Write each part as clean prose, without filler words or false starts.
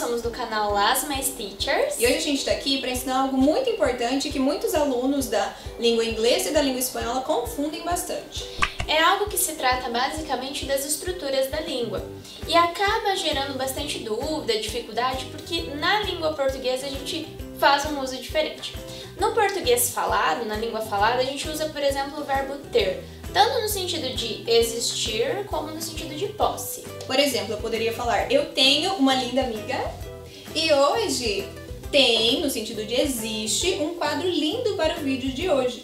somos do canal Las Mais Teachers. E hoje a gente está aqui para ensinar algo muito importante que muitos alunos da língua inglesa e da língua espanhola confundem bastante. É algo que se trata basicamente das estruturas da língua e acaba gerando bastante dúvida, dificuldade, porque na língua portuguesa a gente faz um uso diferente. No português falado, na língua falada, a gente usa, por exemplo, o verbo ter, tanto no sentido de existir como no sentido de posse. Por exemplo, eu poderia falar, eu tenho uma linda amiga e hoje tem, no sentido de existe, um quadro lindo para o vídeo de hoje.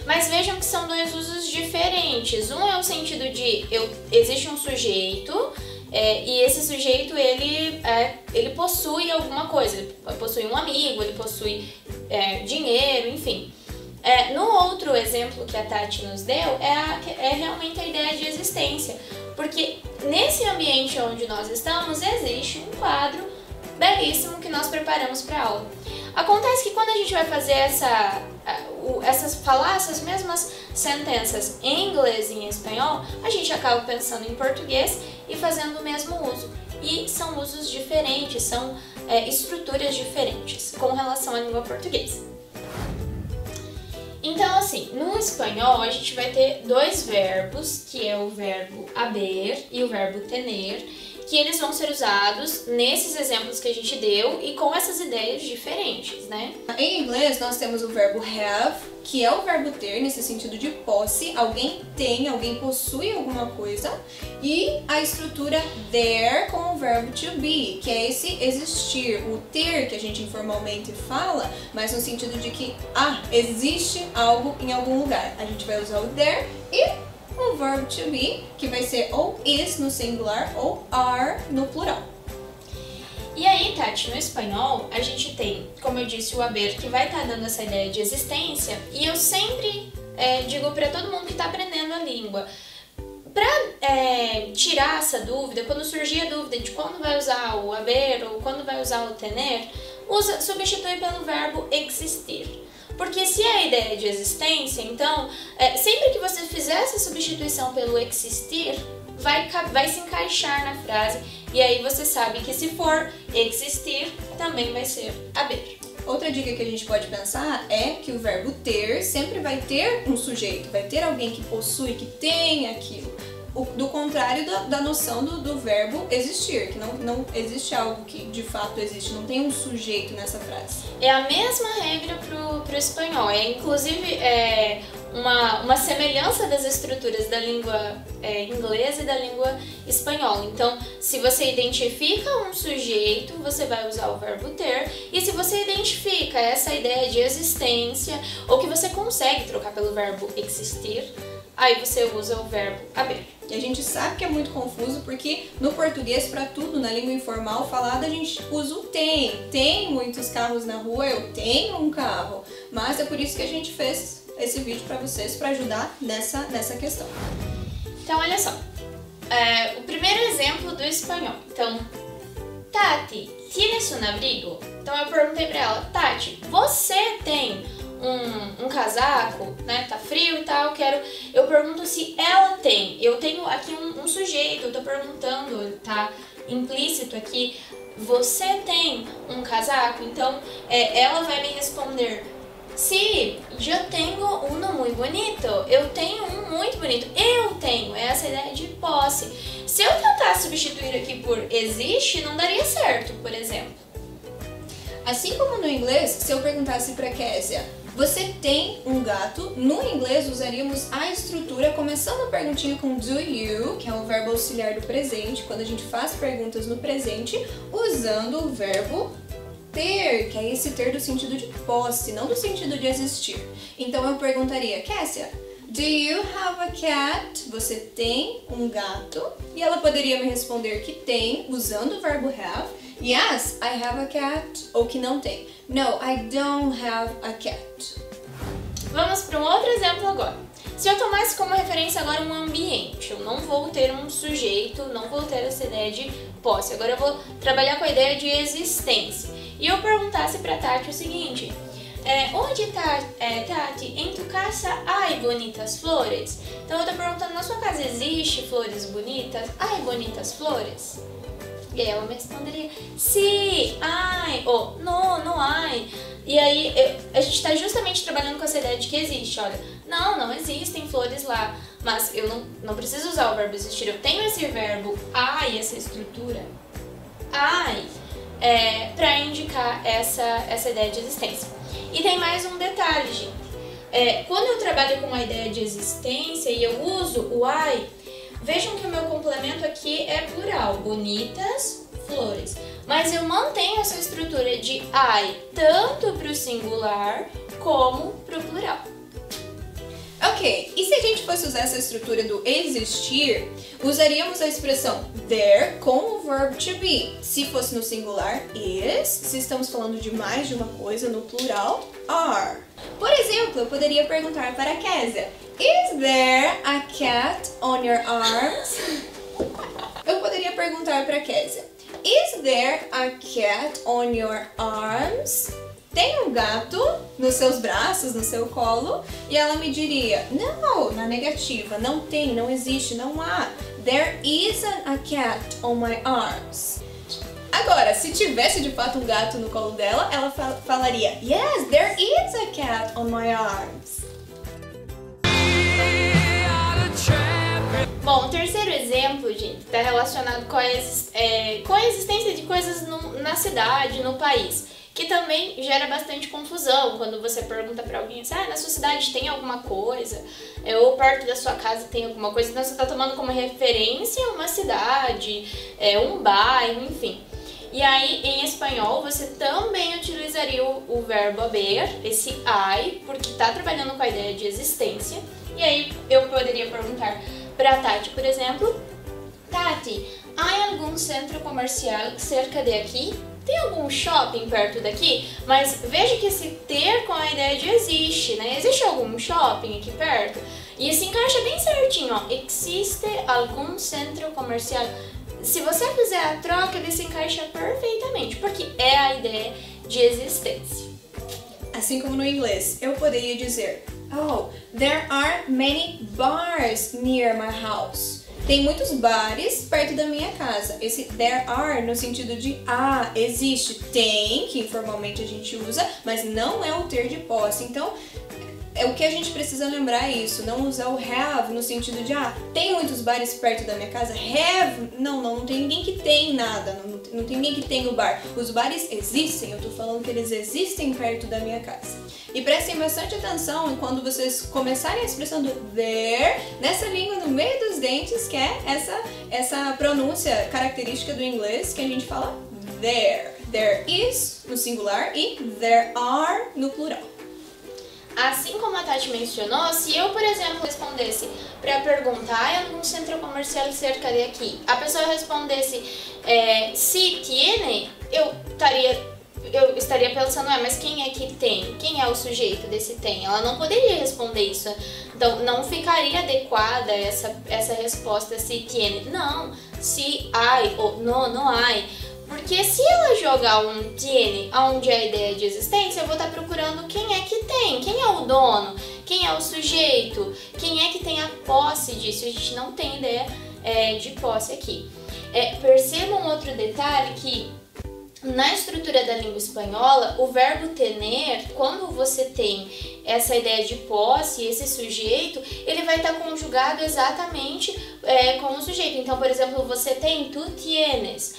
Mas vejam que são dois usos diferentes. Um é o sentido de existe um sujeito e esse sujeito ele possui alguma coisa, ele possui um amigo, ele possui dinheiro, enfim. No outro exemplo que a Tati nos deu é realmente a ideia de existência, porque nesse ambiente onde nós estamos existe um quadro belíssimo que nós preparamos para a aula. Acontece que quando a gente vai fazer falar essas mesmas sentenças em inglês e em espanhol, a gente acaba pensando em português e fazendo o mesmo uso. E são usos diferentes, são estruturas diferentes com relação à língua portuguesa. Então, assim, no espanhol a gente vai ter dois verbos, que é o verbo haber e o verbo tener, que eles vão ser usados nesses exemplos que a gente deu e com essas ideias diferentes, né? Em inglês nós temos o verbo have, que é o verbo ter, nesse sentido de posse, alguém tem, alguém possui alguma coisa, e a estrutura there com o verbo to be, que é esse existir, o ter que a gente informalmente fala, mas no sentido de que, existe algo em algum lugar. A gente vai usar o there e o verbo to be, que vai ser ou is no singular ou are no plural. E aí, Tati, no espanhol, a gente tem, como eu disse, o haber, que vai estar dando essa ideia de existência, e eu sempre digo para todo mundo que está aprendendo a língua, para tirar essa dúvida, quando surgir a dúvida de quando vai usar o haber ou quando vai usar o tener, substitui pelo verbo existir. Porque se é a ideia de existência, então, sempre que você fizer essa substituição pelo existir, vai se encaixar na frase, e aí você sabe que se for existir, também vai ser haber. Outra dica que a gente pode pensar é que o verbo ter sempre vai ter um sujeito, vai ter alguém que possui, que tem aquilo. Do contrário da noção do verbo existir, que não existe algo que de fato existe, não tem um sujeito nessa frase. É a mesma regra pro espanhol, inclusive uma semelhança das estruturas da língua inglesa e da língua espanhola. Então, se você identifica um sujeito, você vai usar o verbo ter, e se você identifica essa ideia de existência, ou que você consegue trocar pelo verbo existir, aí você usa o verbo haber. E a gente sabe que é muito confuso porque no português, para tudo, na língua informal falada, a gente usa o tem. Tem muitos carros na rua, eu tenho um carro. Mas é por isso que a gente fez esse vídeo para vocês, para ajudar nessa questão. Então, olha só. O primeiro exemplo do espanhol. Então, Tati, ¿tienes un abrigo? Então eu perguntei para ela, Tati, você tem um casaco, né? Tá frio e tal, eu pergunto se ela tem. Eu tenho aqui um sujeito, eu tô perguntando, tá implícito aqui, você tem um casaco? Então, ela vai me responder, sí, yo tengo uno muy bonito. Eu tenho um muito bonito. Eu tenho, essa ideia de posse. Se eu tentar substituir aqui por existe, não daria certo, por exemplo. Assim como no inglês, se eu perguntasse para Késia, você tem um gato? No inglês usaríamos a estrutura começando a perguntinha com do you, que é o verbo auxiliar do presente, quando a gente faz perguntas no presente, usando o verbo ter, que é esse ter do sentido de posse, não do sentido de existir. Então eu perguntaria, Késia, do you have a cat? Você tem um gato? E ela poderia me responder que tem, usando o verbo have. Yes, I have a cat. Ou que não tem. No, I don't have a cat. Vamos para um outro exemplo agora. Se eu tomasse como referência agora um ambiente, eu não vou ter um sujeito, não vou ter essa ideia de posse. Agora eu vou trabalhar com a ideia de existência. E eu perguntasse para Tati o seguinte, onde está, Tati, em tu casa há bonitas flores? Então eu estou perguntando, na sua casa existe flores bonitas? Há bonitas flores? E aí ela me responderia sim, ai, ou não ai. E aí a gente tá justamente trabalhando com essa ideia de que existe, olha, não existem flores lá, mas eu não preciso usar o verbo existir, eu tenho esse verbo ai, essa estrutura, ai, pra indicar essa ideia de existência. E tem mais um detalhe, gente. Quando eu trabalho com a ideia de existência e eu uso o ai, vejam que o meu complemento aqui é plural, bonitas flores. Mas eu mantenho essa estrutura de ai tanto para o singular como para o plural. Ok, e se a gente fosse usar essa estrutura do existir, usaríamos a expressão there com o verbo to be. Se fosse no singular, is. Se estamos falando de mais de uma coisa, no plural, are. Por exemplo, eu poderia perguntar para a Késia, is there a cat on your arms? Eu poderia perguntar para a Késia, is there a cat on your arms? Tem um gato nos seus braços, no seu colo? E ela me diria, não, na negativa, não tem, não existe, não há. There isn't a cat on my arms. Agora, se tivesse de fato um gato no colo dela, ela falaria, yes, there is a cat on my arms. Bom, o terceiro exemplo, gente, está relacionado com a existência de coisas na cidade, no país, que também gera bastante confusão quando você pergunta para alguém assim, na sua cidade tem alguma coisa, ou perto da sua casa tem alguma coisa, então você está tomando como referência uma cidade, um bairro, enfim. E aí, em espanhol, você também utilizaria o verbo haber, esse ai, porque está trabalhando com a ideia de existência. E aí, eu poderia perguntar para a Tati, por exemplo, Tati, há algum centro comercial cerca de aqui? Tem algum shopping perto daqui? Mas veja que esse ter com a ideia de existe, né? Existe algum shopping aqui perto? E se encaixa bem certinho, ó. Existe algum centro comercial? Se você fizer a troca, ele se encaixa perfeitamente, porque é a ideia de existência. Assim como no inglês, eu poderia dizer, oh, there are many bars near my house. Tem muitos bares perto da minha casa. Esse there are no sentido de existe, tem, que informalmente a gente usa, mas não é o ter de posse. Então, o que a gente precisa lembrar é isso, não usar o have no sentido de tem muitos bares perto da minha casa. Have, não tem ninguém que tem nada, não tem ninguém que tem o bar. Os bares existem, eu tô falando que eles existem perto da minha casa. E prestem bastante atenção quando vocês começarem a expressão do there, nessa língua no meio dos dentes, que é essa pronúncia característica do inglês que a gente fala there. There is no singular e there are no plural. Assim como a Tati mencionou, se eu, por exemplo, respondesse para perguntar em algum centro comercial cerca de aqui, a pessoa respondesse se tiene, eu estaria pensando, mas quem é que tem? Quem é o sujeito desse tem? Ela não poderia responder isso. Então, não ficaria adequada essa resposta se tiene. Não, se hay ou não hay. Porque se ela jogar um tiene, onde é a ideia de existência, eu vou estar procurando quem é que tem, quem é o dono, quem é o sujeito, quem é que tem a posse disso. A gente não tem ideia de posse aqui. Percebam outro detalhe que na estrutura da língua espanhola, o verbo tener, quando você tem essa ideia de posse, esse sujeito, ele vai estar conjugado exatamente com o sujeito. Então, por exemplo, você tem, tu tienes,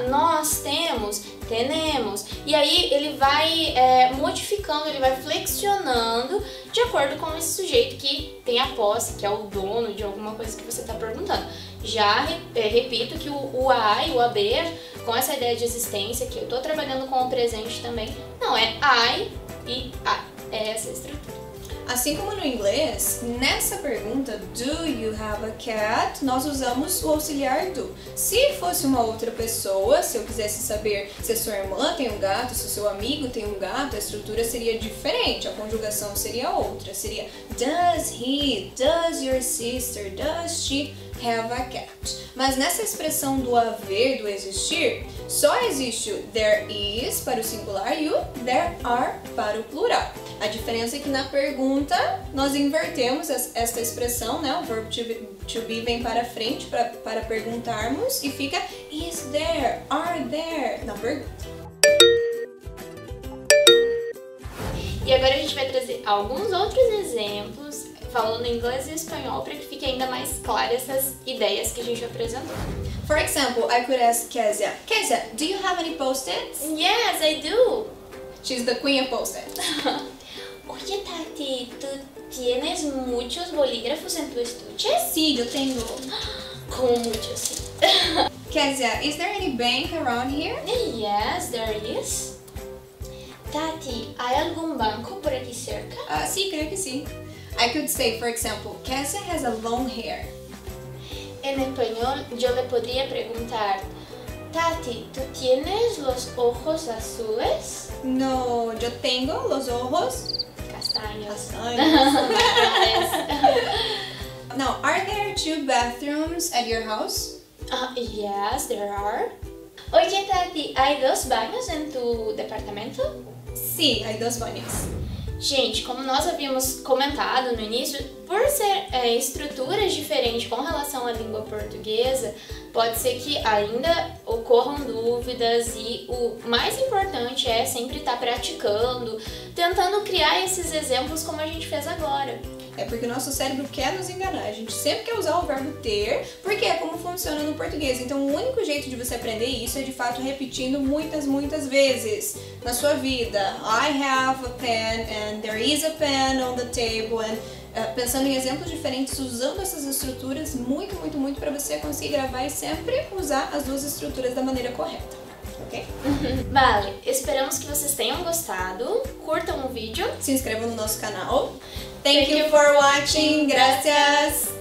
nós temos, tenemos. E aí ele vai modificando, ele vai flexionando de acordo com esse sujeito que tem a posse, que é o dono de alguma coisa que você está perguntando. Já repito que o ai, o haber, com essa ideia de existência, que eu estou trabalhando com o presente também, não é I e I, é essa estrutura. Assim como no inglês, nessa pergunta, do you have a cat, nós usamos o auxiliar do. Se fosse uma outra pessoa, se eu quisesse saber se a sua irmã tem um gato, se o seu amigo tem um gato, a estrutura seria diferente, a conjugação seria outra, seria does he, does your sister, does she have a cat. Mas nessa expressão do haver, do existir, Só existe o there is para o singular e o there are para o plural. A diferença é que na pergunta nós invertemos esta expressão, né? O verbo to be vem para frente para perguntarmos e fica is there, are there na pergunta. E agora a gente vai trazer alguns outros exemplos falando inglês e espanhol para que fique ainda mais claras essas ideias que a gente apresentou. For example, I could ask Kezia, do you have any post-its? Yes, I do. She's the queen of post-its. Oye, Tati, ¿tú tienes muchos bolígrafos en tu estuche? Sí, yo tengo. Como muchos. Kezia, is there any bank around here? Yes, there is. Tati, ¿hay algún banco por aquí cerca? Sí, creo que sí. I could say, for example, Kezia has a long hair. En español, yo le podría preguntar, Tati, ¿tú tienes los ojos azules? No, yo tengo los ojos Castaños. Now, are there 2 bathrooms at your house? Yes, there are. Oye, Tati, ¿hay 2 baños en tu departamento? Sí, hay 2 baños. Gente, como nós havíamos comentado no início, por ser estruturas diferentes com relação à língua portuguesa, pode ser que ainda ocorram dúvidas e o mais importante é sempre estar praticando, tentando criar esses exemplos como a gente fez agora. É porque o nosso cérebro quer nos enganar, a gente sempre quer usar o verbo ter, porque é como funciona no português. Então o único jeito de você aprender isso é de fato repetindo muitas vezes na sua vida. I have a pen and there is a pen on the table and pensando em exemplos diferentes, usando essas estruturas muito para você conseguir gravar e sempre usar as 2 estruturas da maneira correta. Ok? Vale, esperamos que vocês tenham gostado, curtam o vídeo, se inscrevam no nosso canal. Thank you for watching, gracias!